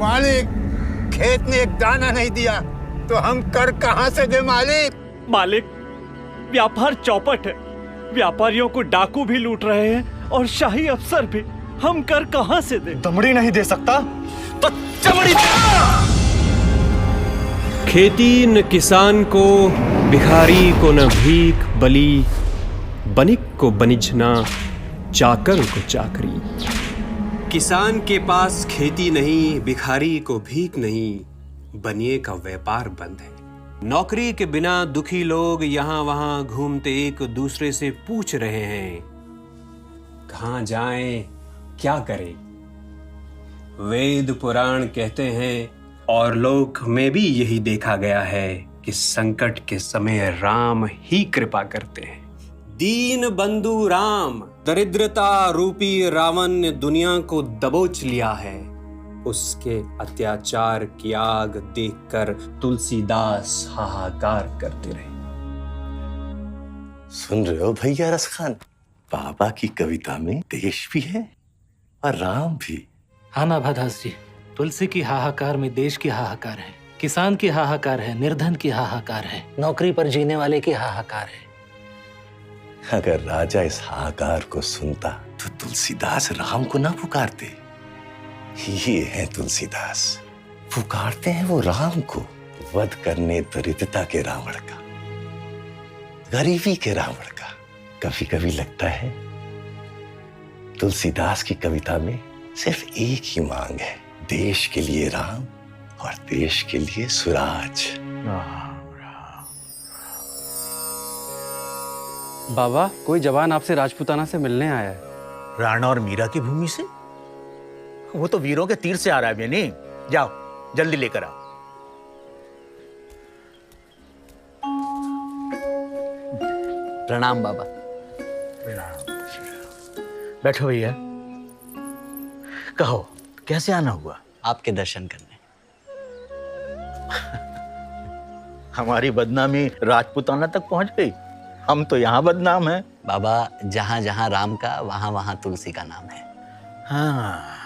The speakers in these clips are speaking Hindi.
मालिक, खेत ने एक दाना नहीं दिया तो हम कर कहां से दे मालिक? मालिक, व्यापार चौपट है। व्यापारियों को डाकू भी लूट रहे हैं और शाही अफसर भी। हम कर कहां से दे? दमड़ी नहीं दे सकता तो चमड़ी दे। खेती न किसान को, भिखारी को न भीख बली, बनिक को बनिज न, चाकर को चाकरी। किसान के पास खेती नहीं, भिखारी को भीख नहीं, बनिए का व्यापार बंद है। नौकरी के बिना दुखी लोग यहाँ वहां घूमते एक दूसरे से पूछ रहे हैं, कहां जाएं, क्या करें। वेद पुराण कहते हैं और लोक में भी यही देखा गया है कि संकट के समय राम ही कृपा करते हैं। दीन बंधु राम, दरिद्रता रूपी रावण ने दुनिया को दबोच लिया है। उसके अत्याचार की आग देखकर तुलसीदास हाहाकार करते रहे। सुन रहे हो भैया रसखान, बाबा की कविता में देश भी है और राम भी। हाँ ना भादास जी, तुलसी की हाहाकार में देश की हाहाकार है, किसान की हाहाकार है, निर्धन की हाहाकार है, नौकरी पर जीने वाले की हाहाकार है। अगर राजा इस हाहाकार को सुनता तो तुलसीदास राम को ना पुकारते। ये है तुलसीदास, पुकारते हैं वो राम को। वध करने दरिद्रता के रावण का, गरीबी के रावण का। कभी कभी लगता है तुलसीदास की कविता में सिर्फ एक ही मांग है, देश के लिए राम और देश के लिए सुराज। बाबा, कोई जवान आपसे राजपूताना से मिलने आया है। राणा और मीरा की भूमि से? वो तो वीरों के तीर से आ रहा है बेनी। जाओ जल्दी लेकर आओ। प्रणाम बाबा। बैठो भैया। कहो कैसे आना हुआ? आपके दर्शन करने। हमारी बदनामी राजपूताना तक पहुंच गई। हम तो यहाँ बदनाम हैं। बाबा, जहाँ जहाँ राम का वहाँ वहाँ तुलसी का नाम है। हाँ,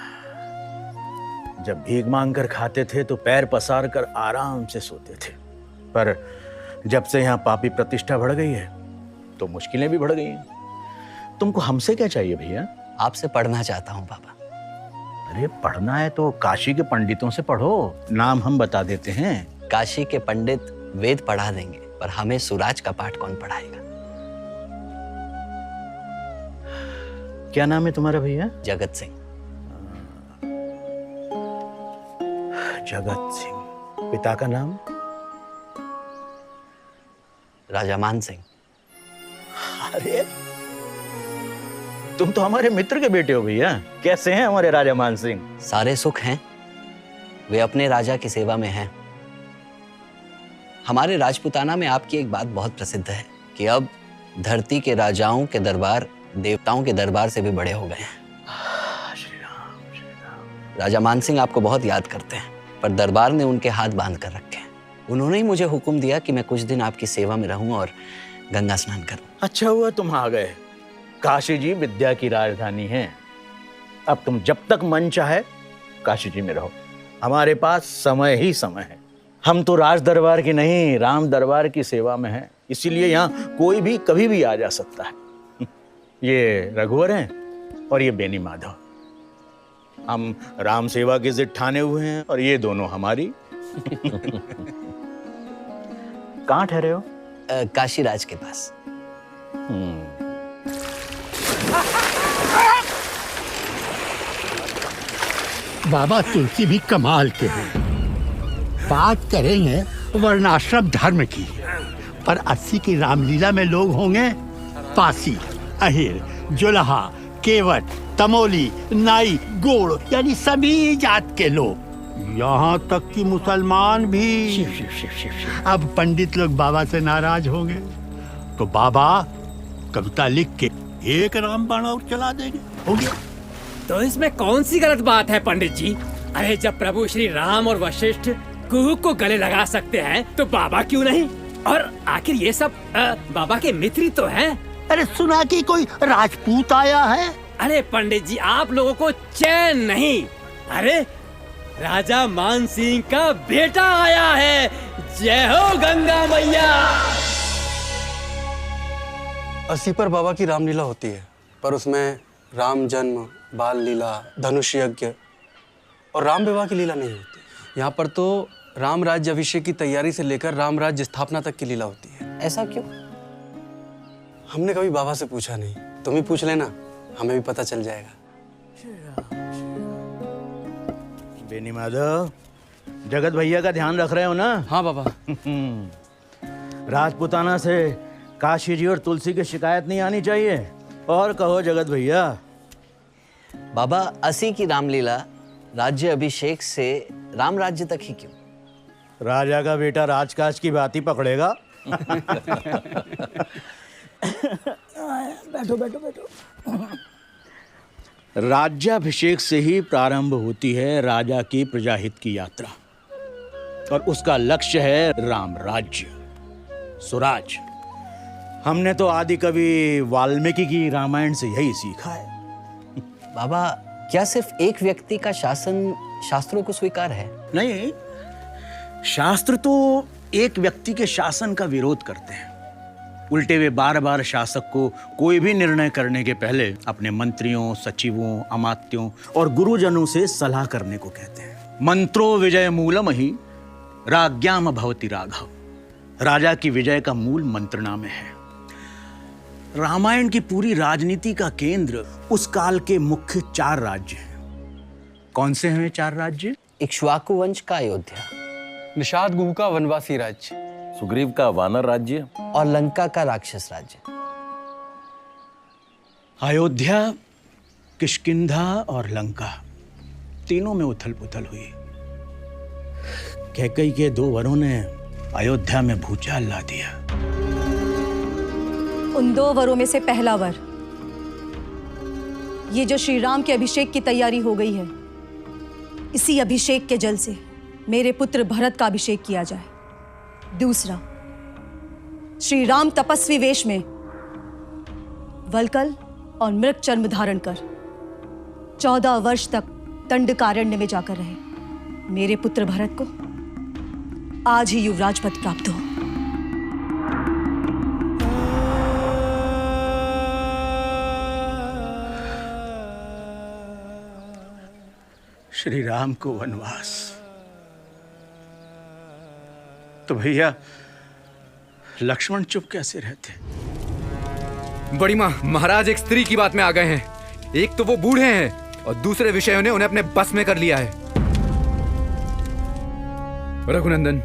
जब भीख मांग कर खाते थे तो पैर पसार कर आराम से सोते थे, पर जब से यहाँ पापी प्रतिष्ठा बढ़ गई है तो मुश्किलें भी बढ़ गई हैं। तुमको हमसे क्या चाहिए भैया? आपसे पढ़ना चाहता हूँ बाबा। अरे पढ़ना है तो काशी के पंडितों से पढ़ो, नाम हम बता देते हैं। काशी के पंडित वेद पढ़ा देंगे, पर हमें सुराज का पाठ कौन पढ़ाएगा? क्या नाम है तुम्हारा भैया? जगत सिंह। जगत सिंह। पिता का नाम? राजा मान सिंह। अरे तुम तो हमारे मित्र के बेटे हो भैया। कैसे हैं हमारे राजा मान सिंह? सारे सुख हैं, वे अपने राजा की सेवा में हैं। हमारे राजपुताना में आपकी एक बात बहुत प्रसिद्ध है कि अब धरती के राजाओं के दरबार देवताओं के दरबार से भी बड़े हो गए हैं। श्री राम, श्री राम। राजा मान सिंह आपको बहुत याद करते हैं, पर दरबार ने उनके हाथ बांध कर रखे हैं। उन्होंने ही मुझे हुक्म दिया कि मैं कुछ दिन आपकी सेवा में रहूं और गंगा स्नान करूं। अच्छा हुआ तुम आ गए। काशी जी विद्या की राजधानी है। अब तुम जब तक मन चाहे काशी जी में रहो। हमारे पास समय ही समय है। हम तो राज दरबार की नहीं, राम दरबार की सेवा में हैं। इसीलिए यहाँ कोई भी कभी भी आ जा सकता है। ये रघुवर हैं और ये बेनी माधव। हम राम सेवा की जिद ठाने हुए हैं और ये दोनों हमारी। कहाँ ठहरे हो? काशीराज के पास। बाबा तुलसी भी कमाल के हैं। बात करेंगे वर्णाश्रम धर्म की, पर 80 की रामलीला में लोग होंगे पासी, अहिर, जुलहा, केवट, तमोली, नाई, गोड़, यानी सभी जात के लोग, यहाँ तक कि मुसलमान भी। अब पंडित लोग बाबा से नाराज होंगे तो बाबा कविता लिख के एक रामबाण और चला देंगे। हो गया। तो इसमें कौन सी गलत बात है पंडित जी? अरे जब प्रभु श्री राम और वशिष्ठ कुहू को गले लगा सकते हैं तो बाबा क्यों नहीं? और आखिर ये सब बाबा के मित्र ही तो हैं। अरे सुना कि कोई राजपूत आया है? अरे पंडित जी आप लोगों को चैन नहीं। अरे राजा मान सिंह का बेटा आया है। जय हो गंगा मैया। 80 पर बाबा की रामलीला होती है, पर उसमें राम जन्म, बाल लीला, धनुष यज्ञ और राम विवाह की लीला नहीं होती। यहाँ पर तो राम राज्य अभिषेक की तैयारी से लेकर राम राज्य स्थापना तक की लीला होती है। ऐसा क्यों? हमने कभी बाबा से पूछा नहीं, तुम ही पूछ लेना, हमें भी पता चल जाएगा। बेनी माधव, जगत भैया का ध्यान रख रहे हो ना? हाँ बाबा। राजपुताना से काशी जी और तुलसी की शिकायत नहीं आनी चाहिए। और कहो जगत भैया। बाबा 80 की रामलीला राज्य अभिषेक से राम राज्य तक ही क्यों? राजा का बेटा राजकाज की बात ही पकड़ेगा। बैठो बैठो बैठो। राज्याभिषेक से ही प्रारंभ होती है राजा की प्रजाहित की यात्रा, और उसका लक्ष्य है राम राज्य, स्वराज। हमने तो आदि कवि वाल्मीकि की रामायण से यही सीखा है। बाबा क्या सिर्फ एक व्यक्ति का शासन शास्त्रों को स्वीकार है? नहीं, शास्त्र तो एक व्यक्ति के शासन का विरोध करते हैं। उल्टे वे बार बार शासक को कोई भी निर्णय करने के पहले अपने मंत्रियों, सचिवों, अमात्यों और गुरुजनों से सलाह करने को कहते हैं। मंत्रो विजय मूलम ही राज्ञाम भवति राघव। राजा की विजय का मूल मंत्रणा में है। रामायण की पूरी राजनीति का केंद्र उस काल के मुख्य 4 राज्य हैं। कौन से हैं 4 राज्य? इक्ष्वाकु वंश का अयोध्या, निषाद गुह का वनवासी राज्य, सुग्रीव का वानर राज्य और लंका का राक्षस राज्य। अयोध्या, किष्किंधा और लंका तीनों में उथल पुथल हुई। कैकई के 2 वरों ने अयोध्या में भूचाल ला दिया। उन 2 वरों में से पहला वर, ये जो श्री राम के अभिषेक की तैयारी हो गई है, इसी अभिषेक के जल से मेरे पुत्र भरत का अभिषेक किया जाए। दूसरा, श्री राम तपस्वी वेश में वलकल और मृग चर्म धारण कर 14 वर्ष तक दंडकारण्य में जाकर रहे। मेरे पुत्र भरत को आज ही युवराज पद प्राप्त हो। श्री राम को वनवास, तो भैया लक्ष्मण चुप कैसे रहते? बड़ी माँ, महाराज एक स्त्री की बात में आ गए हैं। एक तो वो बूढ़े हैं और दूसरे विषयों ने उन्हें अपने बस में कर लिया है। रघुनंदन,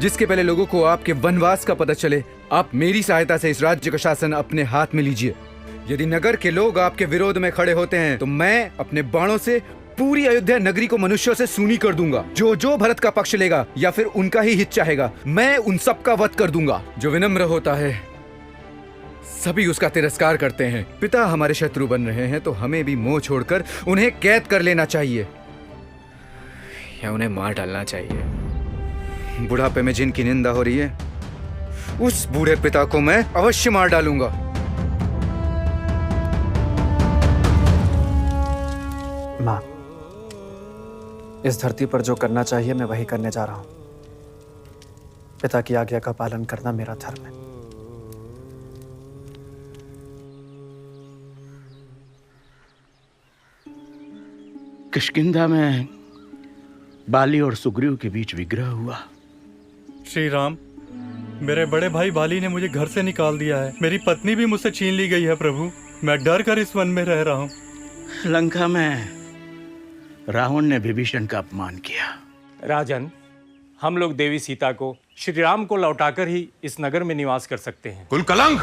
जिसके पहले लोगों को आपके वनवास का पता चले, आप मेरी सहायता से इस राज्य का शासन अपने हाथ में लीजिए। यदि नगर के लोग आपके विरोध में खड़े होते हैं तो मैं अपने बाणों से पूरी अयोध्या नगरी को मनुष्यों से सूनी कर दूंगा। जो जो भरत का पक्ष लेगा या फिर उनका ही हित चाहेगा, मैं उन सब का वध कर दूंगा। जो विनम्र होता है सभी उसका तिरस्कार करते हैं। पिता हमारे शत्रु बन रहे हैं तो हमें भी मोह छोड़कर उन्हें कैद कर लेना चाहिए या उन्हें मार डालना चाहिए। बुढ़ापे में जिनकी निंदा हो रही है, उस बूढ़े पिता को मैं अवश्य मार डालूंगा। माँ, इस धरती पर जो करना चाहिए मैं वही करने जा रहा हूं। पिता की आज्ञा का पालन करना मेरा धर्म है। किष्किंधा में बाली और सुग्रीव के बीच विग्रह हुआ। श्री राम, मेरे बड़े भाई बाली ने मुझे घर से निकाल दिया है। मेरी पत्नी भी मुझसे छीन ली गई है प्रभु। मैं डर कर इस वन में रह रहा हूँ। लंका में रावण ने विभीषण का अपमान किया। राजन, हम लोग देवी सीता को, श्री राम को लौटाकर ही इस नगर में निवास कर सकते हैं। कुल कलंक,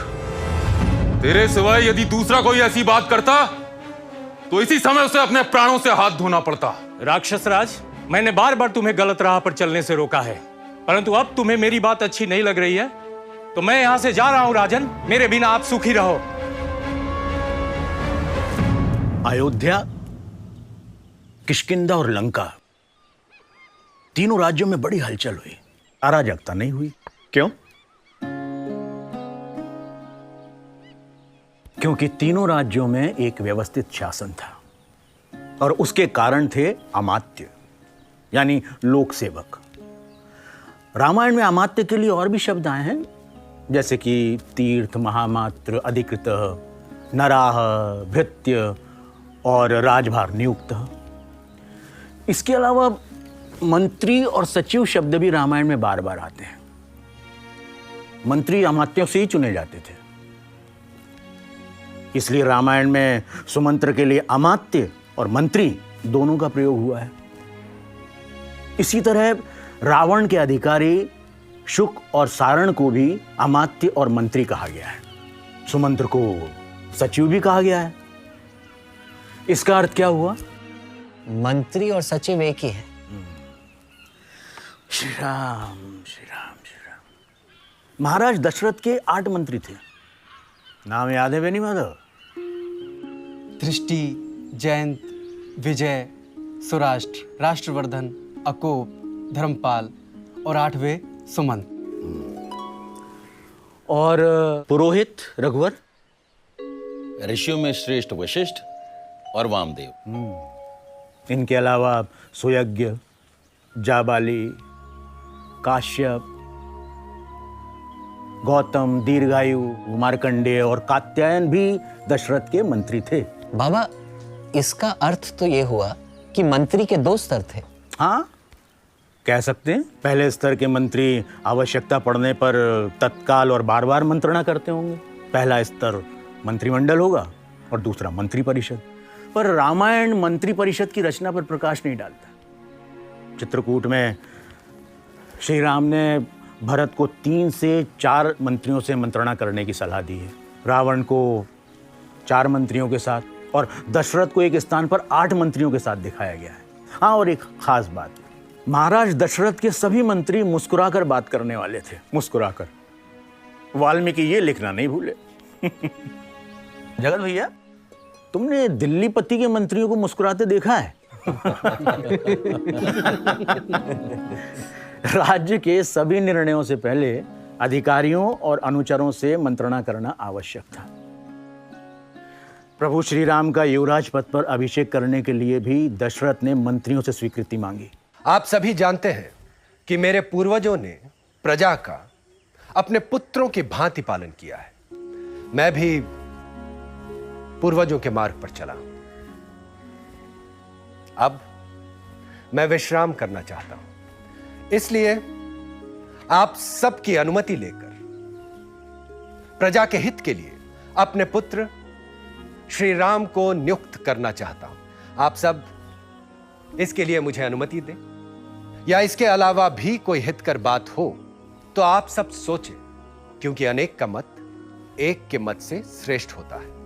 तेरे सिवाय यदि दूसरा कोई ऐसी बात करता तो इसी समय उसे अपने प्राणों से हाथ धोना पड़ता। राक्षस राज, मैंने बार बार तुम्हें गलत राह पर चलने से रोका है, परंतु अब तुम्हें मेरी बात अच्छी नहीं लग रही है तो मैं यहां से जा रहा हूं। राजन, मेरे बिना आप सुखी रहो। अयोध्या, किष्किंधा और लंका, तीनों राज्यों में बड़ी हलचल हुई, अराजकता नहीं हुई। क्यों? क्योंकि तीनों राज्यों में एक व्यवस्थित शासन था और उसके कारण थे अमात्य यानी लोक सेवक। रामायण में अमात्य के लिए और भी शब्द आए हैं, जैसे कि तीर्थ, महामात्र, अधिकृत, नराह, भृत्य और राजभार नियुक्त। इसके अलावा मंत्री और सचिव शब्द भी रामायण में बार बार आते हैं। मंत्री अमात्यों से ही चुने जाते थे, इसलिए रामायण में सुमंत्र के लिए अमात्य और मंत्री दोनों का प्रयोग हुआ है। इसी तरह रावण के अधिकारी शुक और सारण को भी अमात्य और मंत्री कहा गया है। सुमंत्र को सचिव भी कहा गया है। इसका अर्थ क्या हुआ? मंत्री और सचिव एक ही है। श्री राम, श्री राम, श्री राम। महाराज दशरथ के 8 मंत्री थे। नाम याद है बेनी माधव? दृष्टि, जयंत, विजय, सुराष्ट्र, राष्ट्रवर्धन, अकोप, धर्मपाल और 8वें सुमंत। और पुरोहित रघुवर? ऋषियों में श्रेष्ठ वशिष्ठ और वामदेव। इनके अलावा सुयज्ञ, जाबाली, काश्यप, गौतम, दीर्घायु, मार्कंडेय और कात्यायन भी दशरथ के मंत्री थे। बाबा, इसका अर्थ तो ये हुआ कि मंत्री के 2 स्तर थे। हाँ, कह सकते हैं। पहले स्तर के मंत्री आवश्यकता पड़ने पर तत्काल और बार बार मंत्रणा करते होंगे। पहला स्तर मंत्रिमंडल होगा और दूसरा मंत्री परिषद। पर रामायण मंत्री परिषद की रचना पर प्रकाश नहीं डालता। चित्रकूट में श्री राम ने भरत को 3 से 4 मंत्रियों से मंत्रणा करने की सलाह दी है, रावण को 4 मंत्रियों के साथ और दशरथ को एक स्थान पर 8 मंत्रियों के साथ दिखाया गया है। हाँ, और एक खास बात, महाराज दशरथ के सभी मंत्री मुस्कुराकर बात करने वाले थे। मुस्कुराकर। वाल्मीकि ये लिखना नहीं भूले। जगत भैया, तुमने दिल्लीपति के मंत्रियों को मुस्कुराते देखा है? राज्य के सभी निर्णयों से पहले अधिकारियों और अनुचरों से मंत्रणा करना आवश्यक था। प्रभु श्री राम का युवराज पद पर अभिषेक करने के लिए भी दशरथ ने मंत्रियों से स्वीकृति मांगी। आप सभी जानते हैं कि मेरे पूर्वजों ने प्रजा का अपने पुत्रों की भांति पालन किया है। मैं भी पूर्वजों के मार्ग पर चला। अब मैं विश्राम करना चाहता हूं, इसलिए आप सबकी अनुमति लेकर प्रजा के हित के लिए अपने पुत्र श्री राम को नियुक्त करना चाहता हूं। आप सब इसके लिए मुझे अनुमति दें, या इसके अलावा भी कोई हितकर बात हो तो आप सब सोचें, क्योंकि अनेक का मत एक के मत से श्रेष्ठ होता है।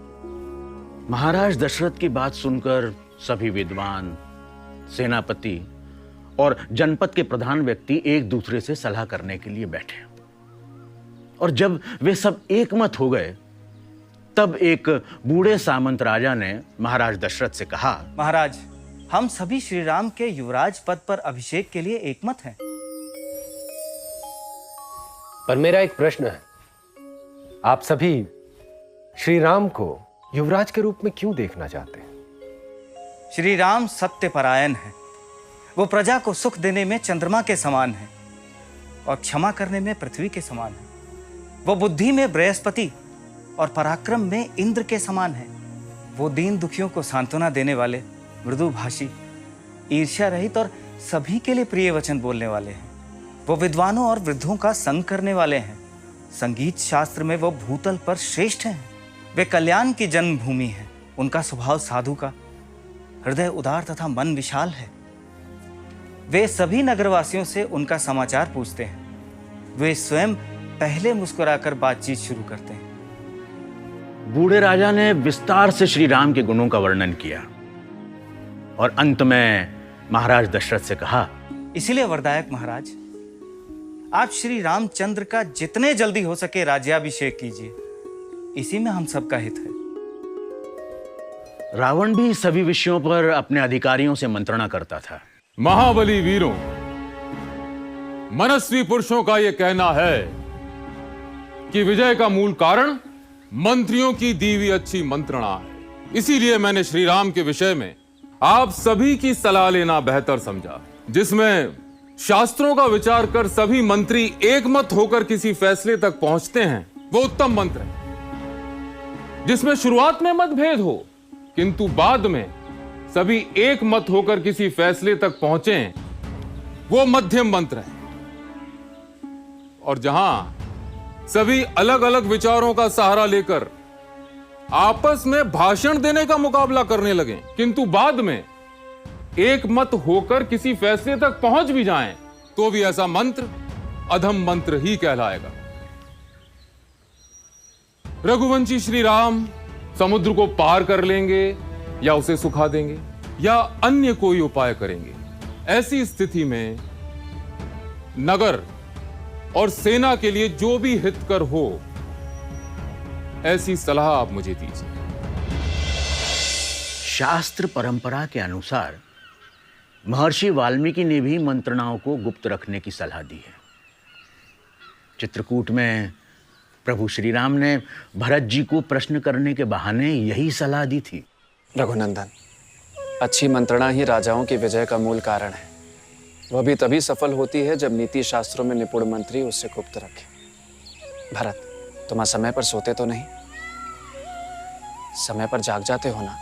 महाराज दशरथ की बात सुनकर सभी विद्वान, सेनापति और जनपद के प्रधान व्यक्ति एक दूसरे से सलाह करने के लिए बैठे, और जब वे सब एक मत हो गए तब एक बूढ़े सामंत राजा ने महाराज दशरथ से कहा, महाराज, हम सभी श्री राम के युवराज पद पर अभिषेक के लिए एकमत हैं। पर मेरा एक प्रश्न है, आप सभी श्री राम को युवराज के रूप में क्यों देखना चाहते हैं? श्री राम सत्यपरायण है। वो प्रजा को सुख देने में चंद्रमा के समान है और क्षमा करने में पृथ्वी के समान है। वो बुद्धि में बृहस्पति और पराक्रम में इंद्र के समान है। वो दीन दुखियों को सांत्वना देने वाले, मृदुभाषी, ईर्ष्या रहित और सभी के लिए प्रिय वचन बोलने वाले हैं। वो विद्वानों और वृद्धों का संग करने वाले हैं। संगीत शास्त्र में वो भूतल पर श्रेष्ठ हैं। वे कल्याण की जन्मभूमि हैं। उनका स्वभाव साधु का, हृदय उदार तथा मन विशाल है। वे सभी नगरवासियों से उनका समाचार पूछते हैं। वे स्वयं पहले मुस्कुराकर बातचीत शुरू करते हैं। बूढ़े राजा ने विस्तार से श्री राम के गुणों का वर्णन किया और अंत में महाराज दशरथ से कहा, इसीलिए वरदायक महाराज, आप श्री रामचंद्र का जितने जल्दी हो सके राज्याभिषेक कीजिए। इसी में हम सबका हित है। रावण भी सभी विषयों पर अपने अधिकारियों से मंत्रणा करता था। महाबली वीरों, मनस्वी पुरुषों का यह कहना है कि विजय का मूल कारण मंत्रियों की दी हुई अच्छी मंत्रणा है। इसीलिए मैंने श्री राम के विषय में आप सभी की सलाह लेना बेहतर समझा, जिसमें शास्त्रों का विचार कर सभी मंत्री एक मत होकर किसी फैसले तक पहुंचते हैं। वो उत्तम मंत्र है, जिसमें शुरुआत में मतभेद हो किंतु बाद में सभी एक मत होकर किसी फैसले तक पहुंचे, वो मध्यम मंत्र है। और जहां सभी अलग अलग विचारों का सहारा लेकर आपस में भाषण देने का मुकाबला करने लगे किंतु बाद में एक मत होकर किसी फैसले तक पहुंच भी जाएं, तो भी ऐसा मंत्र अधम मंत्र ही कहलाएगा। रघुवंशी श्री राम समुद्र को पार कर लेंगे या उसे सुखा देंगे या अन्य कोई उपाय करेंगे। ऐसी स्थिति में नगर और सेना के लिए जो भी हितकर हो, ऐसी सलाह आप मुझे दीजिए। शास्त्र परंपरा के अनुसार महर्षि वाल्मीकि ने भी मंत्रणाओं को गुप्त रखने की सलाह दी है। चित्रकूट में प्रभु श्री राम ने भरत जी को प्रश्न करने के बहाने यही सलाह दी थी। रघुनंदन, अच्छी मंत्रणा ही राजाओं की विजय का मूल कारण है। वह भी तभी सफल होती है जब नीति शास्त्रों में निपुण मंत्री उससे गुप्त रखे। भरत, तुम असमय पर सोते तो नहीं? समय पर जाग जाते हो ना?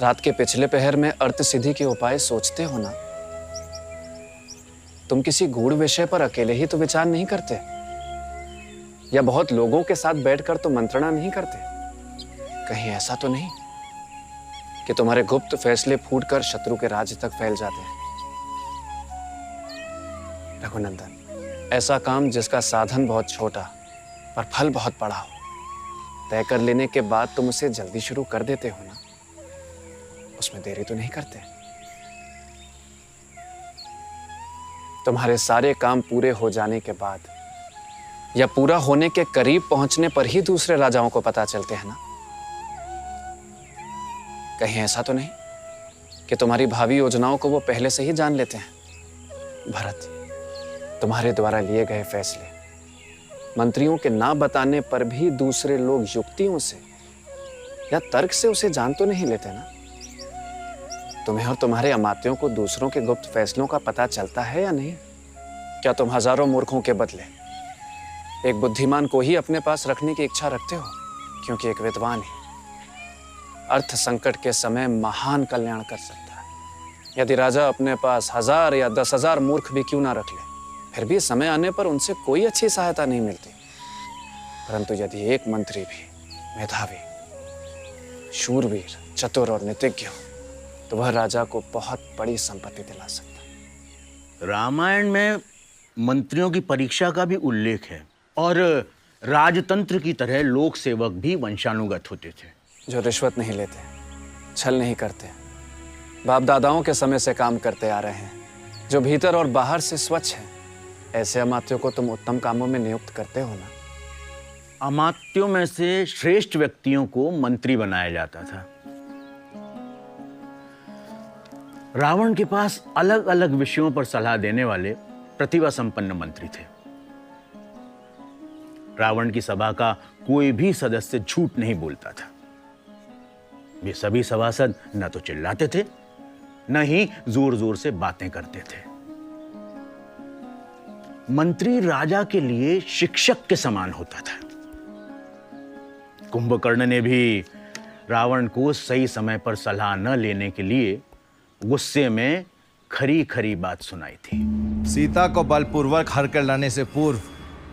रात के पिछले पहर में अर्थ सिद्धि के उपाय सोचते हो ना? तुम किसी गूढ़ विषय पर अकेले ही तो विचार नहीं करते, या बहुत लोगों के साथ बैठकर तो मंत्रणा नहीं करते? कहीं ऐसा तो नहीं कि तुम्हारे गुप्त फैसले फूटकर शत्रु के राज्य तक फैल जाते हैं? रघुनंदन, ऐसा काम जिसका साधन बहुत छोटा पर फल बहुत बड़ा हो, तय कर लेने के बाद तुम उसे जल्दी शुरू कर देते हो ना? उसमें देरी तो नहीं करते? तुम्हारे सारे काम पूरे हो जाने के बाद या पूरा होने के करीब पहुंचने पर ही दूसरे राजाओं को पता चलते हैं ना? कहीं ऐसा तो नहीं कि तुम्हारी भावी योजनाओं को वो पहले से ही जान लेते हैं? भरत, तुम्हारे द्वारा लिए गए फैसले मंत्रियों के ना बताने पर भी दूसरे लोग युक्तियों से या तर्क से उसे जान तो नहीं लेते ना? तुम्हें और तुम्हारे अमात्यों को दूसरों के गुप्त फैसलों का पता चलता है या नहीं? क्या तुम हजारों मूर्खों के बदले एक बुद्धिमान को ही अपने पास रखने की इच्छा रखते हो? क्योंकि एक विद्वान ही अर्थ संकट के समय महान कल्याण कर सकता है। यदि राजा अपने पास 1000 या 10,000 मूर्ख भी क्यों ना रख ले, फिर भी समय आने पर उनसे कोई अच्छी सहायता नहीं मिलती। परंतु यदि एक मंत्री भी मेधावी, शूरवीर, चतुर और नीतिज्ञ हो तो वह राजा को बहुत बड़ी संपत्ति दिला सकता है। रामायण में मंत्रियों की परीक्षा का भी उल्लेख है और राजतंत्र की तरह लोक सेवक भी वंशानुगत होते थे, जो रिश्वत नहीं लेते, छल नहीं करते, बाप दादाओं के समय से काम करते आ रहे हैं, जो भीतर और बाहर से स्वच्छ हैं। ऐसे अमात्यों को तुम उत्तम कामों में नियुक्त करते हो ना? अमात्यों में से श्रेष्ठ व्यक्तियों को मंत्री बनाया जाता था। रावण के पास अलग अलग विषयों पर सलाह देने वाले प्रतिभा संपन्न मंत्री थे। रावण की सभा का कोई भी सदस्य झूठ नहीं बोलता था। वे सभी सभासद न तो चिल्लाते थे, न ही जोर जोर से बातें करते थे। मंत्री राजा के लिए शिक्षक के समान होता था। कुंभकर्ण ने भी रावण को सही समय पर सलाह न लेने के लिए गुस्से में खरी खरी बात सुनाई थी। सीता को बलपूर्वक हर कर लाने से पूर्व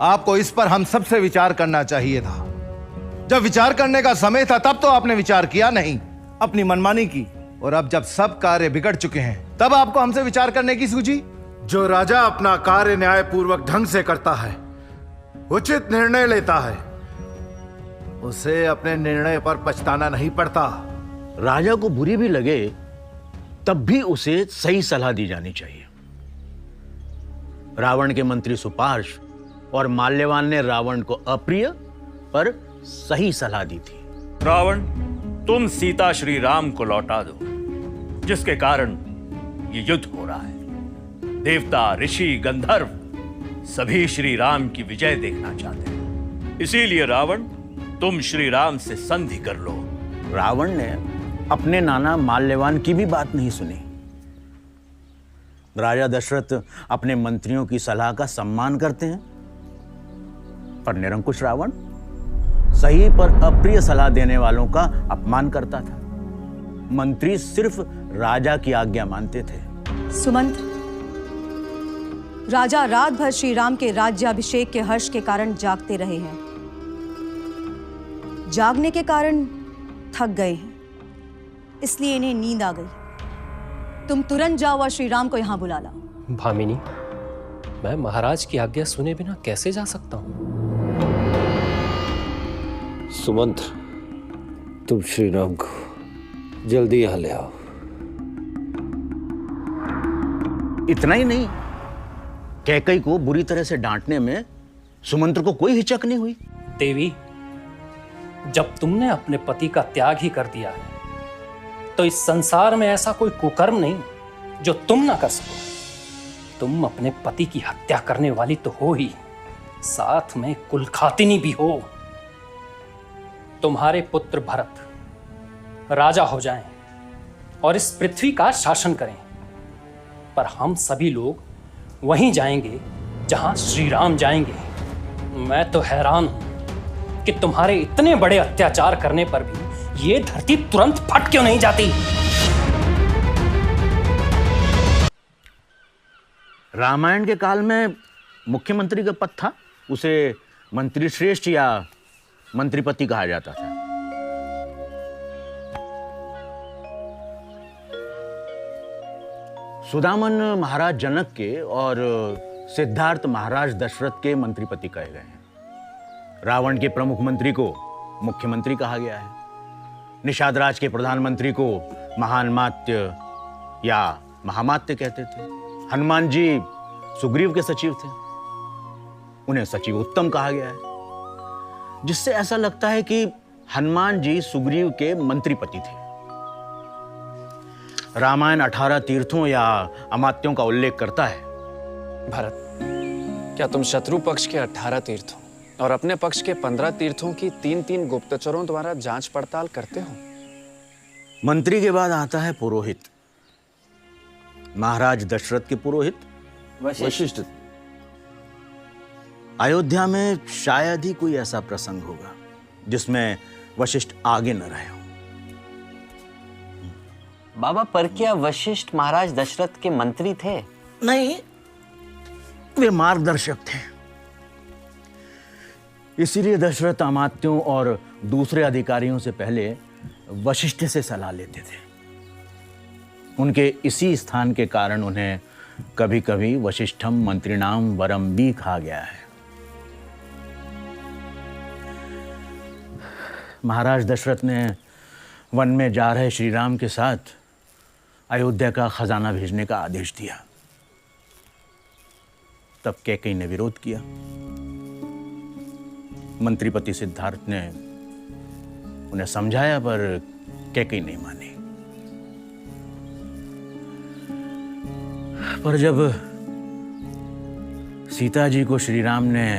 आपको इस पर हम सबसे विचार करना चाहिए था। जब विचार करने का समय था तब तो आपने विचार किया नहीं, अपनी मनमानी की। और अब जब सब कार्य बिगड़ चुके हैं तब आपको हमसे विचार करने की सूझी। जो राजा अपना कार्य न्यायपूर्वक ढंग से करता है, उचित निर्णय लेता है, उसे अपने निर्णय पर पछताना नहीं पड़ता। राजा को बुरी भी लगे तब भी उसे सही सलाह दी जानी चाहिए। रावण के मंत्री सुपार्श और माल्यवान ने रावण को अप्रिय पर सही सलाह दी थी। रावण, तुम सीता श्री राम को लौटा दो, जिसके कारण ये युद्ध हो रहा है। देवता, ऋषि, गंधर्व सभी श्री राम की विजय देखना चाहते हैं। इसीलिए रावण, तुम श्री राम से संधि कर लो। रावण ने अपने नाना माल्यवान की भी बात नहीं सुनी। राजा दशरथ अपने मंत्रियों की सलाह का सम्मान करते हैं, पर निरंकुश रावण सही पर अप्रिय सलाह देने वालों का अपमान करता था। मंत्री सिर्फ राजा की आज्ञा मानते थे। सुमंत्र, राजा रात भर श्री राम के राज्याभिषेक के हर्ष के कारण जागते रहे हैं। जागने के कारण थक गए हैं, इसलिए इन्हें नींद आ गई। तुम तुरंत जाओ और श्री राम को यहां बुला लाओ। भामिनी, मैं महाराज की आज्ञा सुने बिना कैसे जा सकता हूं? सुमंत्र, तुम श्री राम को जल्दी यहां ले आओ। इतना ही नहीं, कैकई को बुरी तरह से डांटने में सुमंत्र को कोई हिचक नहीं हुई। देवी, जब तुमने अपने पति का त्याग ही कर दिया है तो इस संसार में ऐसा कोई कुकर्म नहीं जो तुम ना कर सको। तुम अपने पति की हत्या करने वाली तो हो ही, साथ में कुलखातिनी भी हो। तुम्हारे पुत्र भरत राजा हो जाएं और इस पृथ्वी का शासन करें, पर हम सभी लोग वहीं जाएंगे जहां श्री राम जाएंगे। मैं तो हैरान हूं कि तुम्हारे इतने बड़े अत्याचार करने पर भी ये धरती तुरंत फट क्यों नहीं जाती। रामायण के काल में मुख्यमंत्री का पद था, उसे मंत्री श्रेष्ठ या मंत्रिपति कहा जाता था। सुदामन महाराज जनक के और सिद्धार्थ महाराज दशरथ के मंत्रिपति कहे गए हैं। रावण के प्रमुख मंत्री को मुख्यमंत्री कहा गया है। निषाद राज के प्रधानमंत्री को महानमात्य या महामात्य कहते थे। हनुमान जी सुग्रीव के सचिव थे, उन्हें सचिव उत्तम कहा गया है, जिससे ऐसा लगता है कि हनुमान जी सुग्रीव के मंत्रिपति थे। रामायण 18 तीर्थों या अमात्यों का उल्लेख करता है। भरत, क्या तुम शत्रु पक्ष के 18 तीर्थों और अपने पक्ष के 15 तीर्थों की 3-3 गुप्तचरों द्वारा जांच पड़ताल करते हो? मंत्री के बाद आता है पुरोहित। महाराज दशरथ के पुरोहित वशिष्ठ। अयोध्या में शायद ही कोई ऐसा प्रसंग होगा जिसमें वशिष्ठ आगे न रहे हो। बाबा, पर क्या वशिष्ठ महाराज दशरथ के मंत्री थे? नहीं, वे मार्गदर्शक थे। इसीलिए दशरथ अमात्यों और दूसरे अधिकारियों से पहले वशिष्ठ से सलाह लेते थे। उनके इसी स्थान के कारण उन्हें कभी कभी वशिष्ठम मंत्रिणाम वरम भी कहा गया है। महाराज दशरथ ने वन में जा रहे श्री राम के साथ अयोध्या का खजाना भेजने का आदेश दिया। तब कैकेयी ने विरोध किया। मंत्रीपति सिद्धार्थ ने उन्हें समझाया, पर कैकेयी नहीं मानी। पर जब सीता जी को श्री राम ने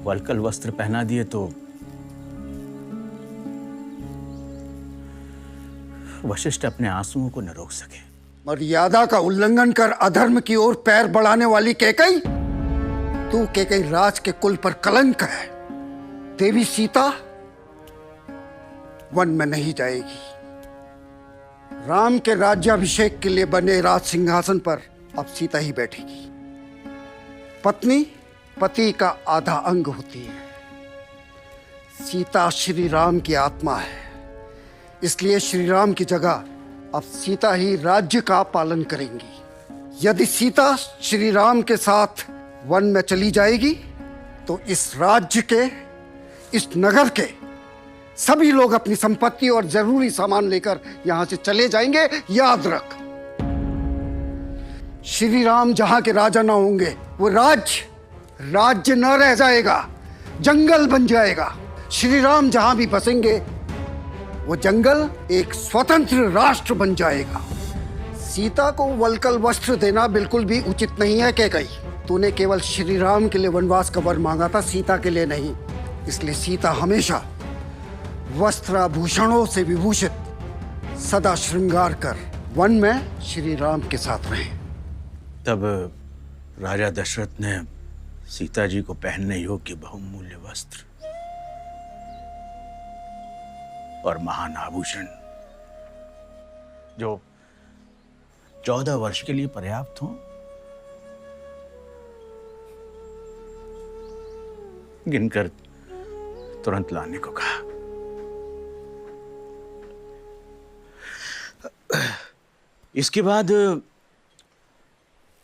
वल्कल वस्त्र पहना दिए तो वशिष्ठ अपने आंसुओं को न रोक सके। मर्यादा का उल्लंघन कर अधर्म की ओर पैर बढ़ाने वाली कैकेयी, तू कैकेयी राज के कुल पर कलंक है। देवी सीता वन में नहीं जाएगी। राम के राज्याभिषेक के लिए बने राज सिंहासन पर अब सीता ही बैठेगी। पत्नी पति का आधा अंग होती है। सीता श्री राम की आत्मा है, इसलिए श्री राम की जगह अब सीता ही राज्य का पालन करेंगी। यदि सीता श्री राम के साथ वन में चली जाएगी तो इस राज्य के, इस नगर के सभी लोग अपनी संपत्ति और जरूरी सामान लेकर यहां से चले जाएंगे। याद रख, श्री राम जहां के राजा ना होंगे वो राज्य न रह जाएगा, जंगल बन जाएगा। श्री राम जहां भी बसेंगे वो जंगल एक स्वतंत्र राष्ट्र बन जाएगा। सीता को वल्कल वस्त्र देना बिल्कुल भी उचित नहीं है कैकेयी। तूने केवल श्री राम के लिए वनवास का वर मांगा था, सीता के लिए नहीं। इसलिए सीता हमेशा वस्त्राभूषणों से विभूषित, सदा श्रृंगार कर वन में श्री राम के साथ रहे। तब राजा दशरथ ने सीता जी को पहनने योग्य बहुमूल्य वस्त्र और महान आभूषण, जो 14 वर्ष के लिए पर्याप्त हो, गिनकर तुरंत लाने को कहा। इसके बाद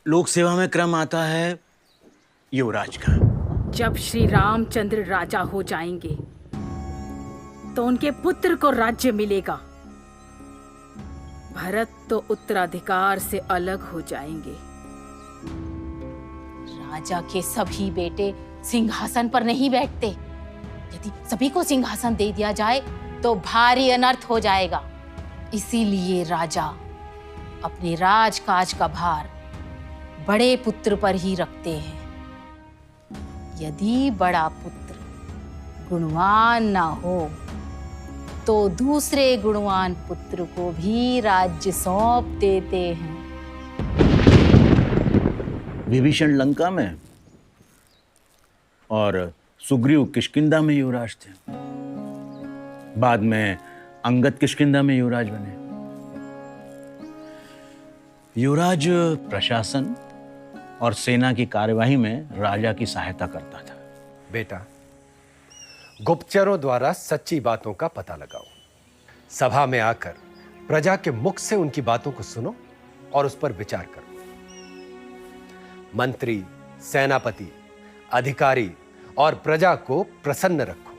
लोक सेवा में क्रम आता है युवराज का। जब श्री रामचंद्र राजा हो जाएंगे तो उनके पुत्र को राज्य मिलेगा। भरत तो उत्तराधिकार से अलग हो जाएंगे। राजा के सभी बेटे सिंहासन पर नहीं बैठते। यदि सभी को सिंहासन दे दिया जाए तो भारी अनर्थ हो जाएगा। इसीलिए राजा अपने राजकाज का भार बड़े पुत्र पर ही रखते हैं। यदि बड़ा पुत्र गुणवान ना हो तो दूसरे गुणवान पुत्र को भी राज्य सौंप देते हैं। विभीषण लंका में और सुग्रीव किष्किंधा में युवराज थे। बाद में अंगद किष्किंधा में युवराज बने। युवराज प्रशासन और सेना की कार्यवाही में राजा की सहायता करता था। बेटा, गुप्तचरों द्वारा सच्ची बातों का पता लगाओ। सभा में आकर प्रजा के मुख से उनकी बातों को सुनो और उस पर विचार करो। मंत्री, सेनापति, अधिकारी और प्रजा को प्रसन्न रखो।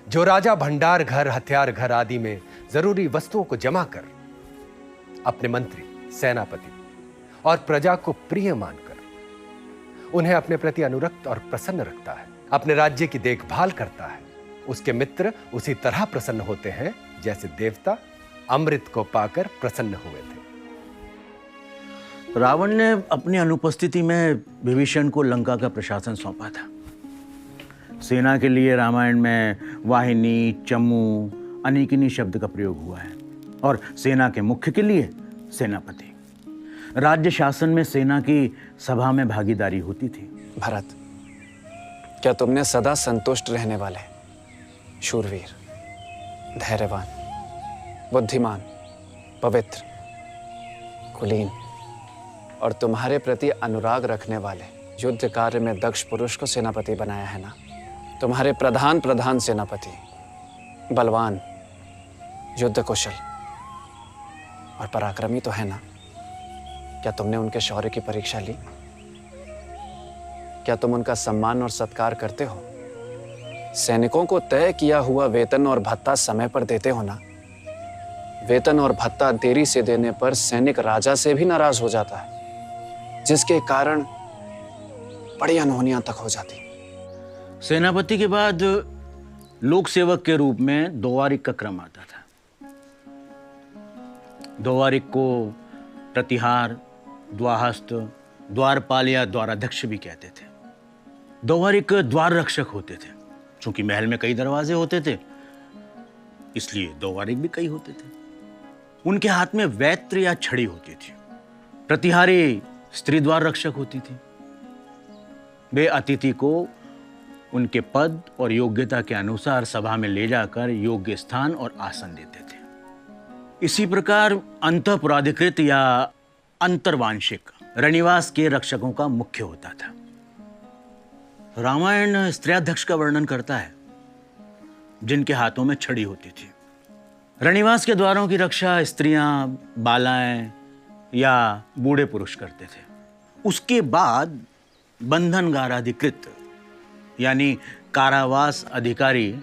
जो राजा भंडार घर, हथियार घर आदि में जरूरी वस्तुओं को जमा कर अपने मंत्री, सेनापति और प्रजा को प्रिय मानकर उन्हें अपने प्रति अनुरक्त और प्रसन्न रखता है, अपने राज्य की देखभाल करता है, उसके मित्र उसी तरह प्रसन्न होते हैं जैसे देवता अमृत को पाकर प्रसन्न हुए थे। रावण ने अपनी अनुपस्थिति में विभीषण को लंका का प्रशासन सौंपा था। सेना के लिए रामायण में वाहिनी, चमू, अनेकिनी शब्द का प्रयोग हुआ है और सेना के मुख्य के लिए सेनापति। राज्य शासन में सेना की सभा में भागीदारी होती थी। भरत, क्या तुमने सदा संतुष्ट रहने वाले, शूरवीर, धैर्यवान, बुद्धिमान, पवित्र, कुलीन, और तुम्हारे प्रति अनुराग रखने वाले युद्ध कार्य में दक्ष पुरुष को सेनापति बनाया है ना। तुम्हारे प्रधान सेनापति, बलवान, युद्ध कुशल और पराक्रमी तो है ना। क्या तुमने उनके शौर्य की परीक्षा ली? क्या तुम उनका सम्मान और सत्कार करते हो? सैनिकों को तय किया हुआ वेतन और भत्ता समय पर देते हो ना। वेतन और भत्ता देरी से देने पर सैनिक राजा से भी नाराज हो जाता है, जिसके कारण बड़ी अनहोनियां तक हो जाती। सेनापति के बाद लोक सेवक के रूप में द्वारिक का क्रम आता था। द्वारिक को प्रतिहार, द्वाहस्त, द्वारपाल या द्वाराध्यक्ष भी कहते थे। द्वारिक द्वार रक्षक होते थे। चूंकि महल में कई दरवाजे होते थे, इसलिए द्वारिक भी कई होते थे। उनके हाथ में वैत्र या छड़ी होती थी। प्रतिहारी स्त्री द्वार रक्षक होती थी। वे अतिथि को उनके पद और योग्यता के अनुसार सभा में ले जाकर योग्य स्थान और आसन देते थे। इसी प्रकार अंतःपुराधिकृत या अंतर्वांशिक रनिवास के रक्षकों का मुख्य होता था। रामायण स्त्रियाध्यक्ष का वर्णन करता है, जिनके हाथों में छड़ी होती थी। रनिवास के द्वारों की रक्षा स्त्रियां, बालाएं या बूढ़े पुरुष करते थे। उसके बाद बंधनगाराधिकृत यानी कारावास अधिकारी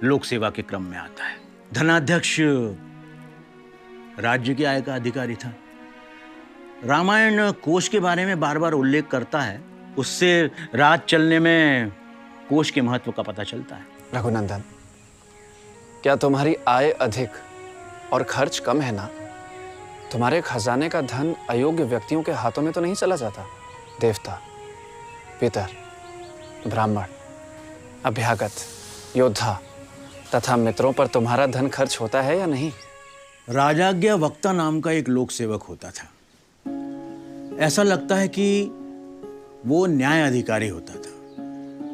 लोक सेवा के क्रम में आता है। धनाध्यक्ष राज्य के आय का अधिकारी था। रामायण कोष के बारे में बार बार उल्लेख करता है। उससे राज चलने में कोष के महत्व का पता चलता है। रघुनंदन, क्या तुम्हारी आय अधिक और खर्च कम है ना? तुम्हारे खजाने का धन अयोग्य व्यक्तियों के हाथों में तो नहीं चला जाता? देवता, पितर, ब्राह्मण, अभ्यागत, योद्धा तथा मित्रों पर तुम्हारा धन खर्च होता है या नहीं? राजाज्ञा वक्ता नाम का एक लोक सेवक होता था। ऐसा लगता है कि वो न्याय अधिकारी होता था।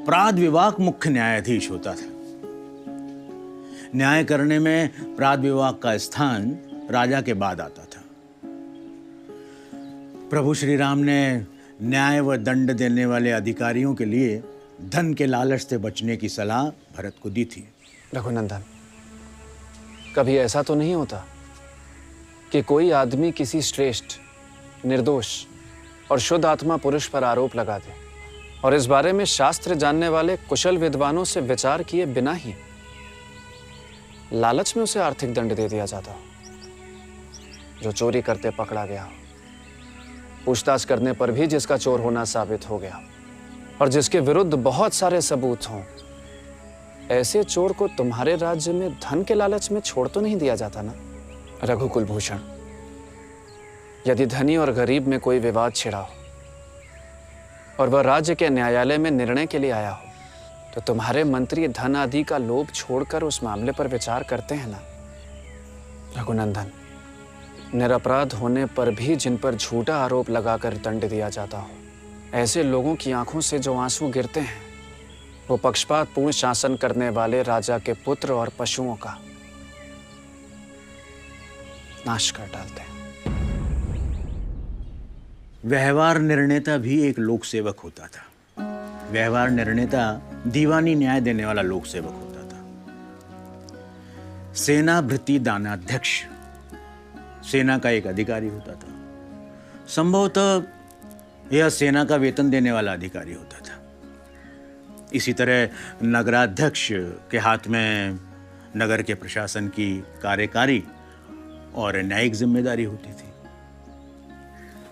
प्राद विभाग मुख्य न्यायाधीश होता था। न्याय करने में प्राद विभाग का स्थान राजा के बाद आता था। प्रभु श्री राम ने न्याय व दंड देने वाले अधिकारियों के लिए धन के लालच से बचने की सलाह भरत को दी थी। रघुनंदन, कभी ऐसा तो नहीं होता कि कोई आदमी किसी श्रेष्ठ, निर्दोष और शुद्ध आत्मा पुरुष पर आरोप लगा दे और इस बारे में शास्त्र जानने वाले कुशल विद्वानों से विचार किए बिना ही लालच में उसे आर्थिक दंड दे दिया जाता हो? जो चोरी करते पकड़ा गया हो, पूछताछ करने पर भी जिसका चोर होना साबित हो गया और जिसके विरुद्ध बहुत सारे सबूत हों, ऐसे चोर को तुम्हारे राज्य में धन के लालच में छोड़ तो नहीं दिया जाता ना? रघुकुल भूषण, यदि धनी और गरीब में कोई विवाद छिड़ा हो और वह राज्य के न्यायालय में निर्णय के लिए आया हो, तो तुम्हारे मंत्री धन आदि का लोभ छोड़कर उस मामले पर विचार करते हैं ना? रघुनंदन, निरपराध होने पर भी जिन पर झूठा आरोप लगाकर दंड दिया जाता हो, ऐसे लोगों की आंखों से जो आंसू गिरते हैं, वो पक्षपात पूर्ण शासन करने वाले राजा के पुत्र और पशुओं का नाश कर डालते हैं। व्यवहार निर्णेता भी एक लोक सेवक होता था। व्यवहार निर्णेता दीवानी न्याय देने वाला लोक सेवक होता था। सेना भृति दानाध्यक्ष सेना का एक अधिकारी होता था। संभवतः यह सेना का वेतन देने वाला अधिकारी होता था। इसी तरह नगराध्यक्ष के हाथ में नगर के प्रशासन की कार्यकारी और न्यायिक जिम्मेदारी होती थी।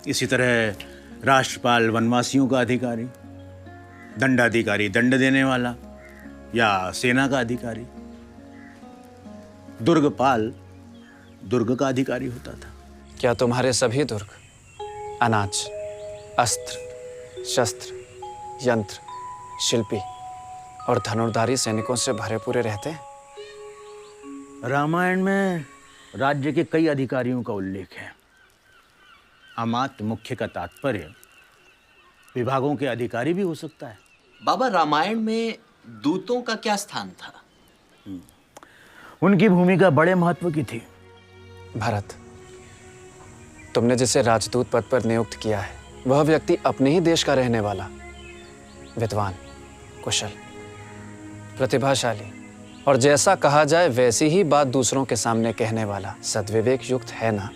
इसी तरह राष्ट्रपाल वनवासियों का अधिकारी, दंडाधिकारी दंड देने वाला या सेना का अधिकारी, दुर्गपाल दुर्ग का अधिकारी होता था। क्या तुम्हारे सभी दुर्ग अनाज, अस्त्र, शस्त्र, यंत्र, शिल्पी और धनुर्धारी सैनिकों से भरे पूरे रहते हैं? रामायण में राज्य के कई अधिकारियों का उल्लेख है। अमात्य मुख्य का तात्पर्य विभागों के अधिकारी भी हो सकता है। बाबा, रामायण में दूतों का क्या स्थान था? उनकी भूमिका बड़े महत्व की थी। भरत, तुमने जिसे राजदूत पद पर नियुक्त किया है वह व्यक्ति अपने ही देश का रहने वाला, विद्वान, कुशल, प्रतिभाशाली और जैसा कहा जाए वैसी ही बात दूसरों के सामने कहने वाला सद्विवेक युक्त है ना?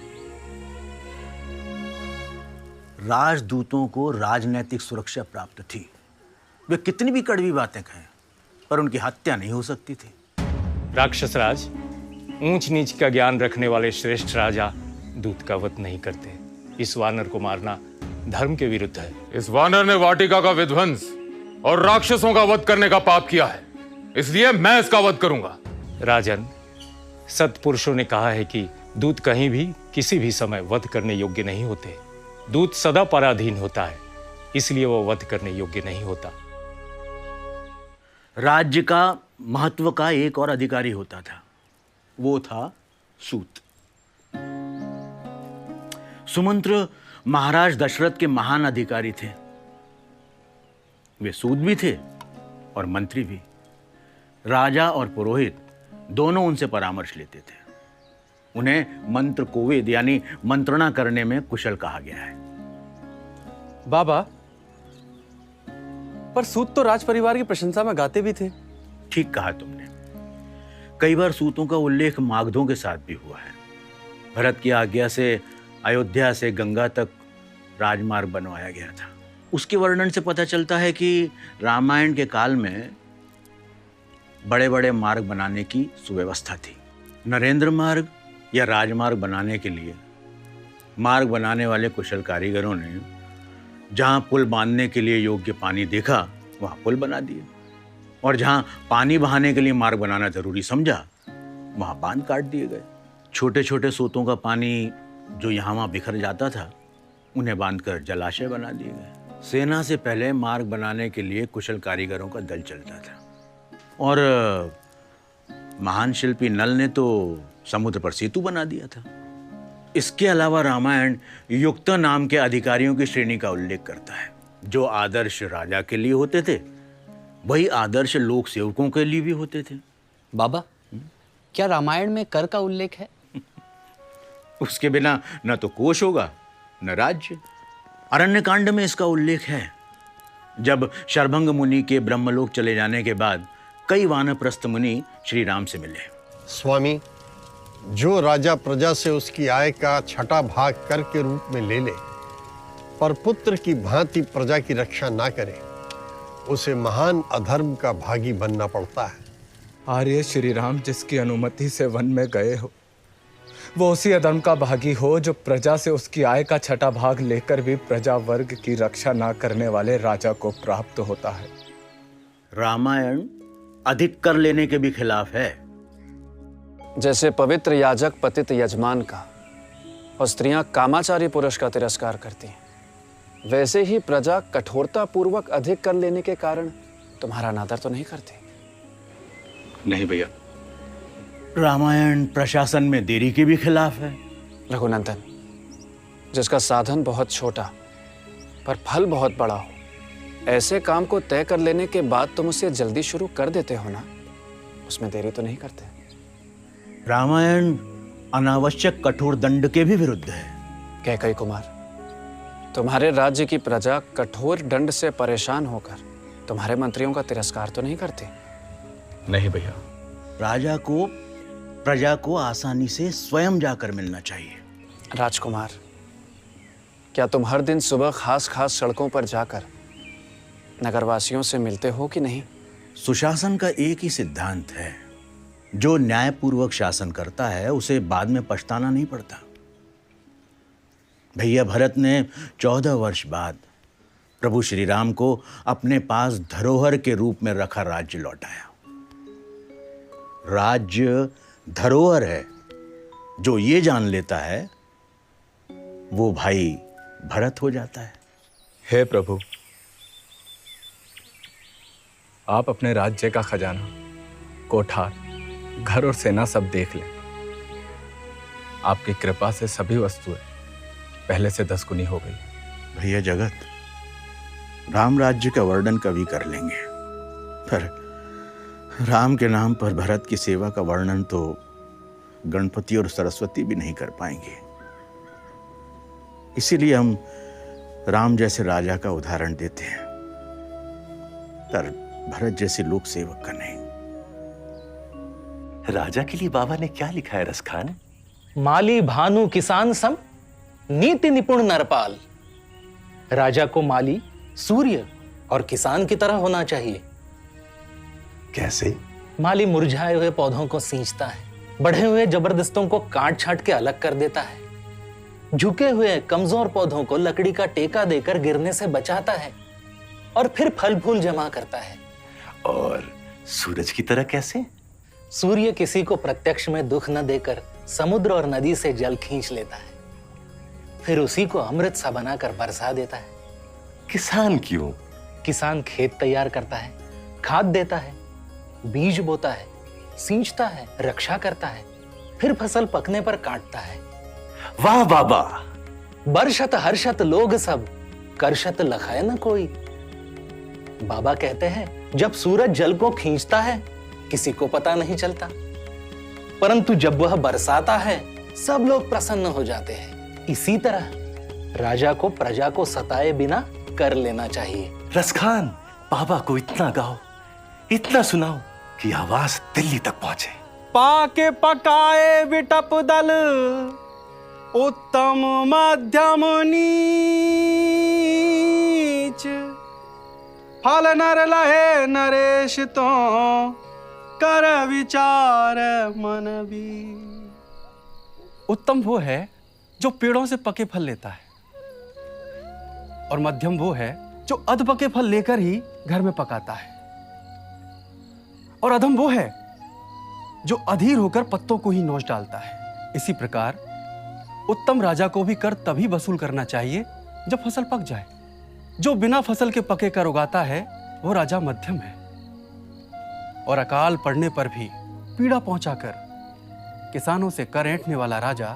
राजदूतों को राजनैतिक सुरक्षा प्राप्त थी। वे कितनी भी कड़वी बातें कहें, पर उनकी हत्या नहीं हो सकती थी। राक्षस राज, ऊंच नीच का ज्ञान रखने वाले श्रेष्ठ राजा दूत का वध नहीं करते। इस वानर को मारना धर्म के विरुद्ध है। इस वानर ने वाटिका का विध्वंस और राक्षसों का वध करने का पाप किया है, इसलिए मैं इसका वध करूंगा। राजन, सत्पुरुषों ने कहा है कि दूत कहीं भी किसी भी समय वध करने योग्य नहीं होते। दूत सदा पराधीन होता है, इसलिए वो वध करने योग्य नहीं होता। राज्य का महत्व का एक और अधिकारी होता था, वो था सूत। सुमंत्र महाराज दशरथ के महान अधिकारी थे। वे सूत भी थे और मंत्री भी। राजा और पुरोहित दोनों उनसे परामर्श लेते थे। उन्हें मंत्र कोविद यानी मंत्रणा करने में कुशल कहा गया है। बाबा, पर सूत तो राज परिवार की प्रशंसा में गाते भी थे। ठीक कहा तुमने। कई बार सूतों का उल्लेख मागधों के साथ भी हुआ है। भरत की आज्ञा से अयोध्या से गंगा तक राजमार्ग बनवाया गया था। उसके वर्णन से पता चलता है कि रामायण के काल में बड़े बड़े मार्ग बनाने की सुव्यवस्था थी। नरेंद्र मार्ग या राजमार्ग बनाने के लिए मार्ग बनाने वाले कुशल कारीगरों ने जहां पुल बांधने के लिए योग्य पानी देखा वहां पुल बना दिए, और जहां पानी बहाने के लिए मार्ग बनाना जरूरी समझा वहां बांध काट दिए गए। छोटे छोटे सोतों का पानी जो यहाँ वहां बिखर जाता था, उन्हें बांधकर जलाशय बना दिए गए। सेना से पहले मार्ग बनाने के लिए कुशल कारीगरों का दल चलता था, और महान शिल्पी नल ने तो समुद्र पर सेतु बना दिया था। इसके अलावा रामायण युक्त नाम के अधिकारियों की श्रेणी का उल्लेख करता है, जो आदर्श राजा के लिए होते थे वही आदर्श लोक सेवकों के लिए भी होते थे। बाबा, क्या रामायण में कर का उल्लेख है? उसके बिना न तो कोश होगा न राज्य। अरण्यकांड में इसका उल्लेख है। जब शरभंग मुनि के ब्रह्मलोक चले जाने के बाद कई वानप्रस्थ मुनि श्री राम से मिले। स्वामी, जो राजा प्रजा से उसकी आय का छठा भाग कर के रूप में ले ले, पर पुत्र की भांति प्रजा की रक्षा ना करे, उसे महान अधर्म का भागी बनना पड़ता है। आर्य श्री राम जिसकी अनुमति से वन में गए हो, वो उसी अधर्म का भागी हो जो प्रजा से उसकी आय का छठा भाग लेकर भी प्रजा वर्ग की रक्षा ना करने वाले राजा को प्राप्त होता है। रामायण अधिक कर लेने के भी खिलाफ है। जैसे पवित्र याजक पतित यजमान का और स्त्रियां कामाचारी पुरुष का तिरस्कार करती हैं, वैसे ही प्रजा कठोरता पूर्वक अधिक कर लेने के कारण तुम्हारा अनादर तो नहीं करती। नहीं भैया, रामायण प्रशासन में देरी के भी खिलाफ है। रघुनंदन, जिसका साधन बहुत छोटा पर फल बहुत बड़ा हो, ऐसे काम को तय कर लेने के बाद तुम उसे जल्दी शुरू कर देते हो ना, उसमें देरी तो नहीं करते। रामायण अनावश्यक कठोर दंड के भी विरुद्ध है। कैकई कुमार, तुम्हारे राज्य की प्रजा कठोर दंड से परेशान होकर तुम्हारे मंत्रियों का तिरस्कार तो नहीं करती। नहीं भैया, राजा को प्रजा को आसानी से स्वयं जाकर मिलना चाहिए। राजकुमार, क्या तुम हर दिन सुबह खास खास सड़कों पर जाकर नगरवासियों से मिलते हो कि नहीं? सुशासन का एक ही सिद्धांत है, जो न्यायपूर्वक शासन करता है उसे बाद में पछताना नहीं पड़ता। भैया भरत ने 14 वर्ष बाद प्रभु श्री राम को अपने पास धरोहर के रूप में रखा राज्य लौटाया। राज्य धरोहर है। जो ये जान लेता है वो भाई भरत हो जाता है। हे प्रभु, आप अपने राज्य का खजाना, कोठार, घर और सेना सब देख लें। आपकी कृपा से सभी वस्तुएं पहले से 10 गुनी हो गई। भैया जगत, राम राज्य का वर्णन कभी कर लेंगे, पर राम के नाम पर भरत की सेवा का वर्णन तो गणपति और सरस्वती भी नहीं कर पाएंगे। इसीलिए हम राम जैसे राजा का उदाहरण देते हैं, पर भरत जैसे लोक सेवक का नहीं। राजा के लिए बाबा ने क्या लिखा है रसखान? माली भानु किसान सम, नीति निपुण नरपाल। राजा को माली सूर्य और किसान की तरह होना चाहिए। कैसे? माली मुरझाए हुए पौधों को सींचता है, बढ़े हुए जबरदस्तों को काट छाट के अलग कर देता है, झुके हुए कमजोर पौधों को लकड़ी का टेका देकर गिरने से बचाता है और फिर फल फूल जमा करता है। और सूरज की तरह कैसे? सूर्य किसी को प्रत्यक्ष में दुख न देकर समुद्र और नदी से जल खींच लेता है, फिर उसी को अमृत सा बनाकर बरसा देता है। किसान क्यों? किसान खेत तैयार करता है, खाद देता है, बीज बोता है, सींचता है, रक्षा करता है, फिर फसल पकने पर काटता है। वाह बाबा! बरशत हर्षत लोग सब, करशत लखाए न कोई। बाबा कहते हैं जब सूरज जल को खींचता है किसी को पता नहीं चलता, परंतु जब वह बरसाता है सब लोग प्रसन्न हो जाते हैं। इसी तरह राजा को प्रजा को सताए बिना कर लेना चाहिए। रसखान, बाबा को इतना गाओ, इतना सुनाओ कि आवाज दिल्ली तक पहुंचे। पाके पकाए विटप दल, उत्तम मध्यम नीच, फल नर लहे नरेश तो, कर विचार मन भी। उत्तम वो है जो पेड़ों से पके फल लेता है, और मध्यम वो है जो अध पके फल लेकर ही घर में पकाता है, और अधम वो है जो अधीर होकर पत्तों को ही नोच डालता है। इसी प्रकार उत्तम राजा को भी कर तभी वसूल करना चाहिए जब फसल पक जाए। जो बिना फसल के पके कर उगाता है वो राजा मध्यम है, और अकाल पड़ने पर भी पीड़ा पहुंचाकर किसानों से कर ऐंठने वाला राजा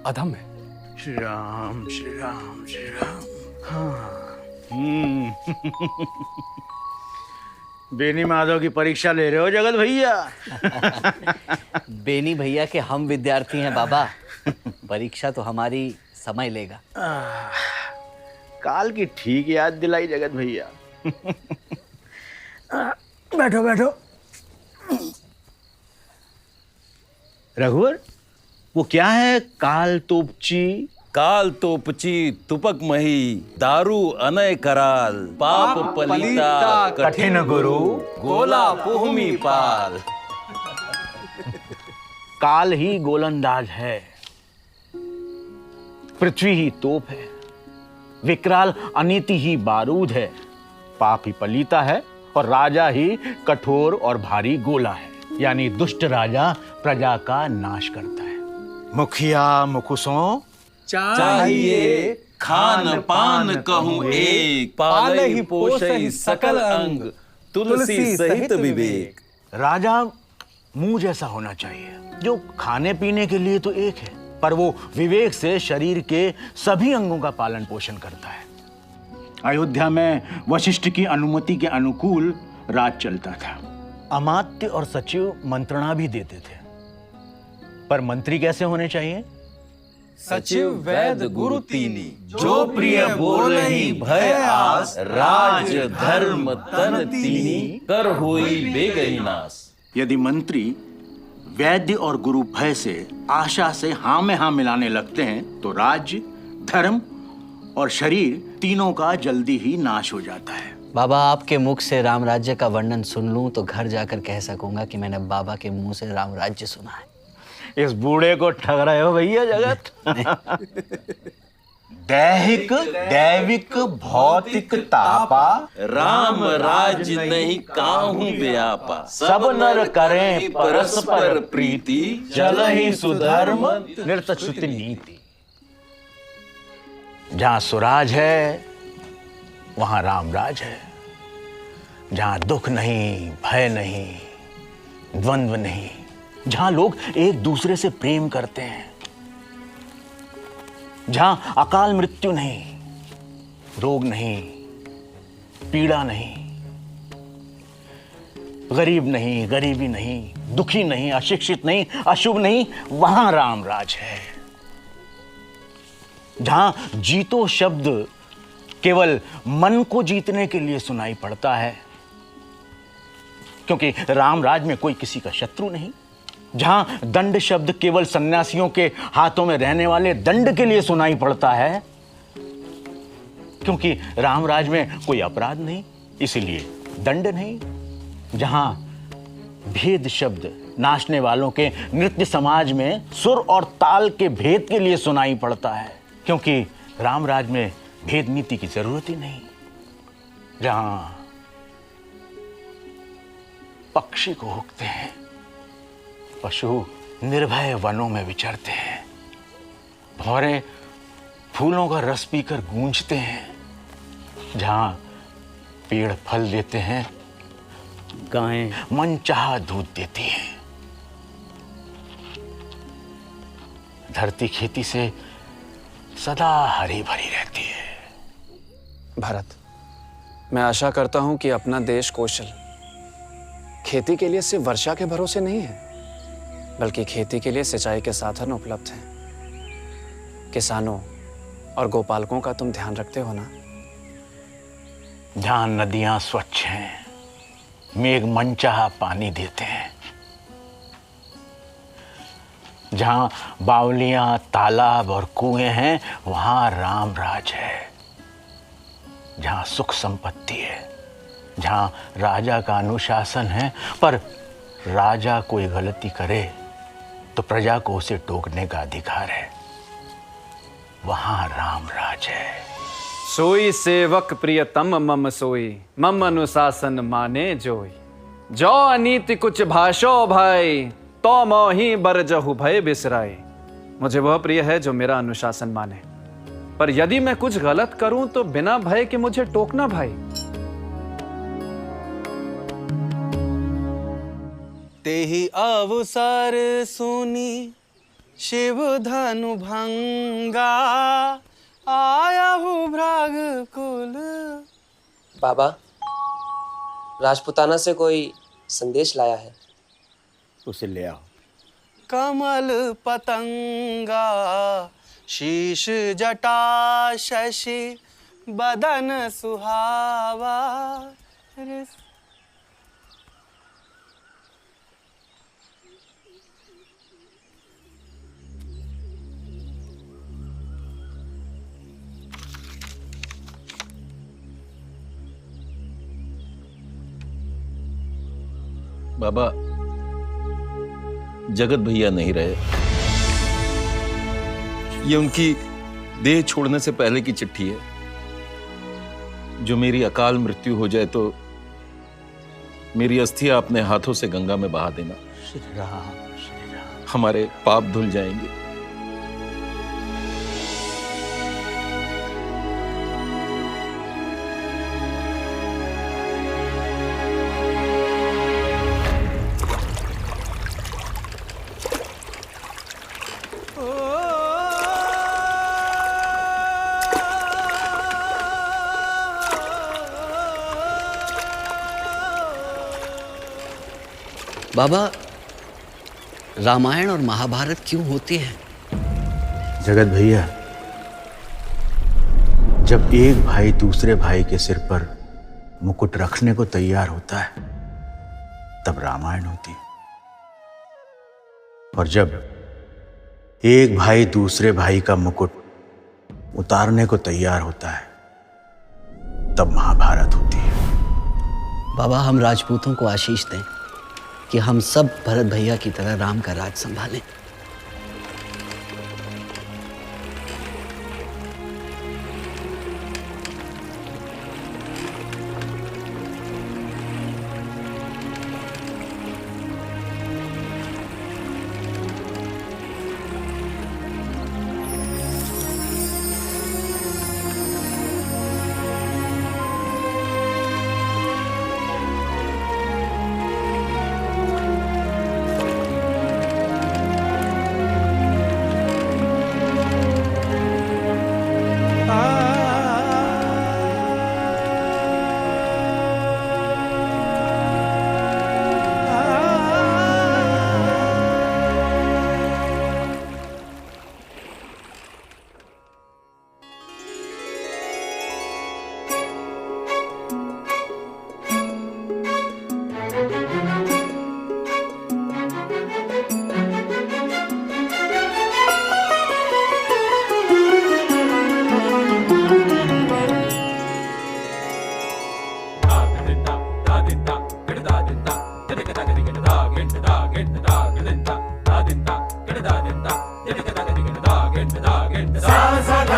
अधम है। श्री राम श्री राम श्री राम। हाँ। बेनी माधव की परीक्षा ले रहे हो जगत भैया? बेनी भैया के हम विद्यार्थी हैं बाबा। परीक्षा तो हमारी समय लेगा। काल की ठीक याद दिलाई जगत भैया। बैठो बैठो। रघुवर, वो क्या है काल तोपची? काल तोपची तुपक मही, दारू अनय कराल, पाप पलिता कठिन गुरु, गोला पुहमी पाल। काल ही गोलंदाज है, पृथ्वी ही तोप है, विकराल अनीति ही बारूद है, पाप ही पलीता है और राजा ही कठोर और भारी गोला है। यानी दुष्ट राजा प्रजा का नाश करता है। मुखिया मुकुसों चाहिए खान पान कहूँ एक, पाले ही पोषे सकल अंग, तुलसी सहित विवेक। राजा मुंह जैसा होना चाहिए, जो खाने पीने के लिए तो एक है, पर वो विवेक से शरीर के सभी अंगों का पालन पोषण करता है। अयोध्या में वशिष्ठ की अनुमति के अनुकूल राज चलता था। अमात्य और सचिव मंत्रणा भी देते थे, पर मंत्री कैसे होने चाहिए? सचिव वैद गुरु तीनी, जो प्रिय बोलहि भय आस, राज धर्म तन तीनी, कर होई बेगहि नास। यदि मंत्री वैद्य और गुरु भय से आशा से हाँ में हाँ मिलाने लगते हैं तो राज्य, धर्म और शरीर तीनों का जल्दी ही नाश हो जाता है। बाबा, आपके मुख से राम राज्य का वर्णन सुन लूं तो घर जाकर कह सकूंगा कि मैंने बाबा के मुंह से राम राज्य सुना है। इस बूढ़े को ठग रहे हो भैया जगत। दैहिक दैविक भौतिक तापा, राम राज्य नहीं काहू व्यापा, सब नर करें परस्पर प्रीति, चलहि सुधर्म निर्तच्युत नीति। जहां सुराज है वहां रामराज है, जहां दुख नहीं, भय नहीं, द्वंद्व नहीं, जहां लोग एक दूसरे से प्रेम करते हैं, जहां अकाल मृत्यु नहीं, रोग नहीं, पीड़ा नहीं, गरीब नहीं, गरीबी नहीं, दुखी नहीं, अशिक्षित नहीं, अशुभ नहीं, वहां रामराज है। जहां जीतो शब्द केवल मन को जीतने के लिए सुनाई पड़ता है, क्योंकि राम राज में कोई किसी का शत्रु नहीं। जहां दंड शब्द केवल सन्यासियों के हाथों में रहने वाले दंड के लिए सुनाई पड़ता है, क्योंकि रामराज में कोई अपराध नहीं, इसीलिए दंड नहीं। जहां भेद शब्द नाचने वालों के नृत्य समाज में सुर और ताल के भेद के लिए सुनाई पड़ता है, क्योंकि रामराज में भेद नीति की जरूरत ही नहीं। जहां पक्षी को हुकते हैं, पशु निर्भय वनों में विचरते हैं, भौरे फूलों का रस पीकर गूंजते हैं, जहां पेड़ फल देते हैं, गायें मनचाहा दूध देती हैं, धरती खेती से सदा हरी भरी रहती है। भारत, मैं आशा करता हूं कि अपना देश कौशल खेती के लिए सिर्फ वर्षा के भरोसे नहीं है, बल्कि खेती के लिए सिंचाई के साधन उपलब्ध हैं। किसानों और गोपालकों का तुम ध्यान रखते हो ना? जहां नदियां स्वच्छ हैं, मेघ मनचाहा पानी देते हैं, जहां बावलियां, तालाब और कुएं हैं, वहां राम राज है। जहां सुख संपत्ति है, जहां राजा का अनुशासन है, पर राजा कोई गलती करे तो प्रजा को उसे टोकने का अधिकार है, वहां राम राज है। सोई सेवक प्रियतम मम सोई, मम अनुशासन माने जोई। जो अनीति कुछ भाषो भाई, तो मोही बरजहु भय बिसराए। मुझे वह प्रिय है जो मेरा अनुशासन माने, पर यदि मैं कुछ गलत करूं तो बिना भय के मुझे टोकना भाई। तेहि अवसर सुनी शिव धनु भंगा, आया हूँ भ्राग कुल। बाबा, राजपुताना से कोई संदेश लाया है। उसे ले आओ। कमल पतंगा, शीश जटा शशि, बदन सुहावा। बाबा, जगत भैया नहीं रहे। ये उनकी देह छोड़ने से पहले की चिट्ठी है। जो मेरी अकाल मृत्यु हो जाए तो मेरी अस्थियां अपने हाथों से गंगा में बहा देना। श्री राम, श्री राम। हमारे पाप धुल जाएंगे। बाबा, रामायण और महाभारत क्यों होती है? जगत भैया, जब एक भाई दूसरे भाई के सिर पर मुकुट रखने को तैयार होता है, तब रामायण होती है। और जब एक भाई दूसरे भाई का मुकुट उतारने को तैयार होता है, तब महाभारत होती है। बाबा, हम राजपूतों को आशीष दें कि हम सब भरत भैया की तरह राम का राज संभालें।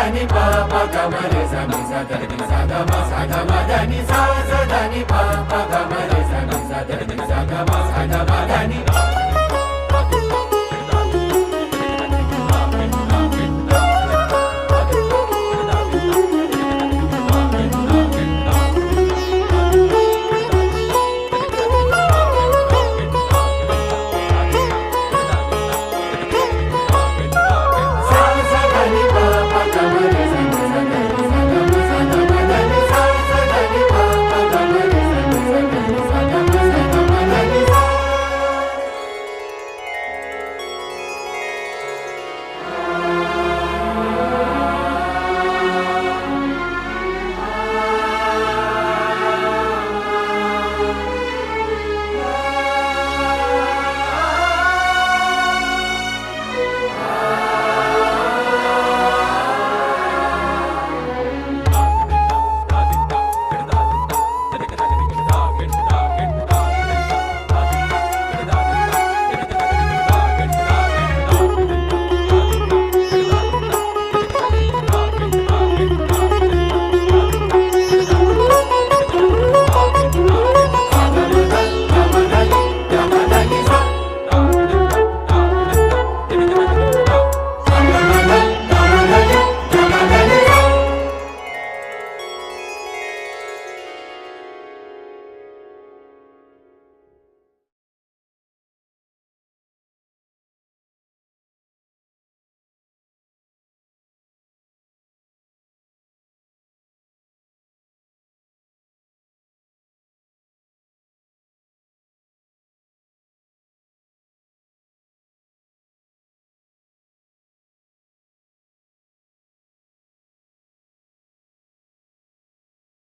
దని ప ప గ మ రే స ని స ద ని స గ మ దని స దని ప ప గ మ రే స ని స ద ని స గ మ దని